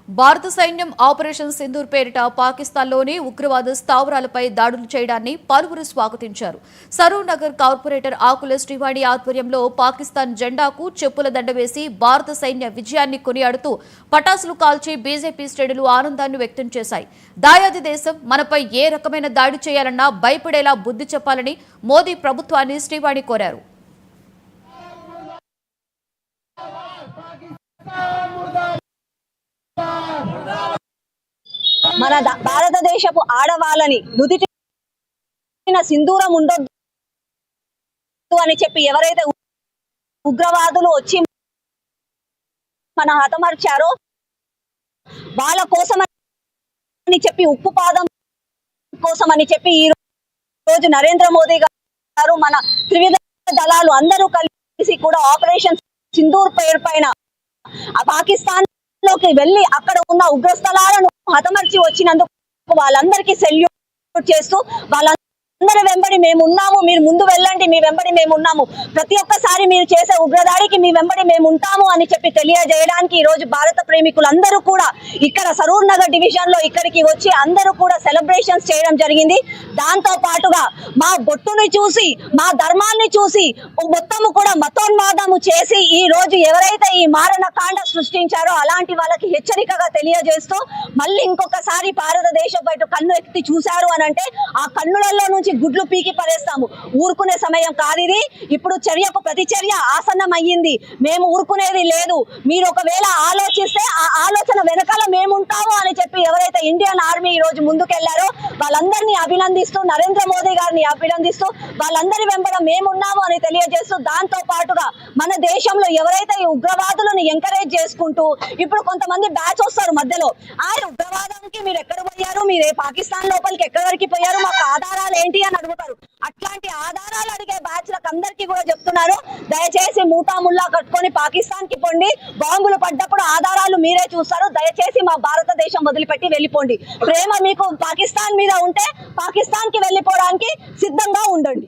భారత సైన్యం ఆపరేషన్ సింధూర్ పేరిట పాకిస్తాన్లోని ఉగ్రవాద స్థావరాలపై దాడులు చేయడాన్ని పలువురు స్వాగతించారు. సరూర్ నగర్ కార్పొరేటర్ ఆకుల శ్రీవాణి ఆధ్వర్యంలో పాకిస్తాన్ జెండాకు చెప్పుల దండ వేసి భారత సైన్య విజయాన్ని కొనియాడుతూ పటాసులు కాల్చి బీజేపీ శ్రేణులు ఆనందాన్ని వ్యక్తం చేశాయి. దాయాది దేశం మనపై ఏ రకమైన దాడి చేయాలన్నా భయపడేలా బుద్ధి చెప్పాలని మోదీ ప్రభుత్వాన్ని శ్రీవాణి కోరారు. మన భారతదేశపు ఆడవాళ్ళని నుదిటిన సింధూరం ఉండొద్దు అని చెప్పి ఎవరైతే ఉగ్రవాదులు వచ్చి మన హతమర్చారో వాళ్ళ కోసం అని చెప్పి ఉక్కుపాదం కోసం అని చెప్పి ఈ రోజు నరేంద్ర మోదీ గారు మన త్రివిధ దళాలు అందరూ కలిసి కూడా ఆపరేషన్ సింధూర్ పేరు పైన పాకిస్తాన్ లోకి వెళ్లి అక్కడ ఉన్న ఉగ్రస్థలాలను హతమర్చి వచ్చినందుకు వాళ్ళందరికీ సెల్యూట్ చేస్తూ వాళ్ళందరి వెంబడి మేము ఉన్నాము, మీరు ముందు వెళ్ళండి, మీ వెంబడి మేము ఉన్నాము, ప్రతి ఒక్కసారి మీరు చేసే ఉగ్రదాడికి మీ వెంబడి మేము ఉంటాము అని చెప్పి తెలియజేయడానికి ఈ రోజు భారత ప్రేమికులందరూ కూడా ఇక్కడ సరూర్ నగర్ డివిజన్ లో ఇక్కడికి వచ్చి అందరూ కూడా సెలబ్రేషన్స్ చేయడం జరిగింది. దాంతో పాటుగా మా బొట్టుని చూసి మా ధర్మాన్ని చూసి మొత్తము కూడా మతోన్మాదము చేసి ఈ రోజు ఎవరైతే ఈ మారణకాండ సృష్టించారో అలాంటి వాళ్ళకి హెచ్చరికగా తెలియజేస్తూ మళ్ళీ ఇంకొకసారి భారతదేశం బయట కన్ను ఎత్తి చూశారు అని అంటే ఆ కన్నులలో నుంచి గుడ్లు పీకి పడేస్తాము. ఊరుకునే సమయం కాదు ఇది. ఇప్పుడు చర్యకు ప్రతిచర్య ఆసన్నం అయ్యింది. మేము ఊరుకునేది లేదు. మీరు ఒకవేళ ఆలోచిస్తే ఆ ఆలోచన వెనకాల మేముంటాము అని చెప్పి ఎవరైతే ఇండియన్ ఆర్మీ ఈ రోజు ముందుకెళ్లారో వాళ్ళందరినీ అభినందిస్తూ, నరేంద్ర మోదీ గారిని అభినందిస్తూ వాళ్ళందరి వెంబడ మేమున్నాము అని తెలియజేస్తూ, దాంతో పాటుగా మన దేశంలో ఎవరైతే ఈ ఉగ్రవాదులను ఎంకరేజ్ చేసుకుంటూ ఇప్పుడు కొంతమంది బ్యాచ్ వస్తారు మధ్యలో, ఆ ఉగ్రవాదానికి మీరు ఎక్కడ పోయారు, మీరే పాకిస్తాన్ లోపలికి ఎక్కడి వరకు పోయారు, మాకు ఆధారాలు ఏంటి అని అడుగుతారు. అట్లాంటి ఆధారాలు అడిగే బ్యాచ్లకు అందరికీ కూడా చెప్తున్నారు, దయచేసి మూటా ముల్లా కట్టుకొని పాకిస్తాన్ కి పోండి. బాంబులు పడ్డప్పుడు ఆధారాలు మీరే చూస్తారు. దయచేసి మా భారతదేశం వదిలిపెట్టి వెళ్ళిపోండి. ప్రేమ మీకు పాకిస్తాన్ మీద ఉంటే పాకిస్తాన్ కి వెళ్ళిపోవడానికి సిద్ధంగా ఉండండి.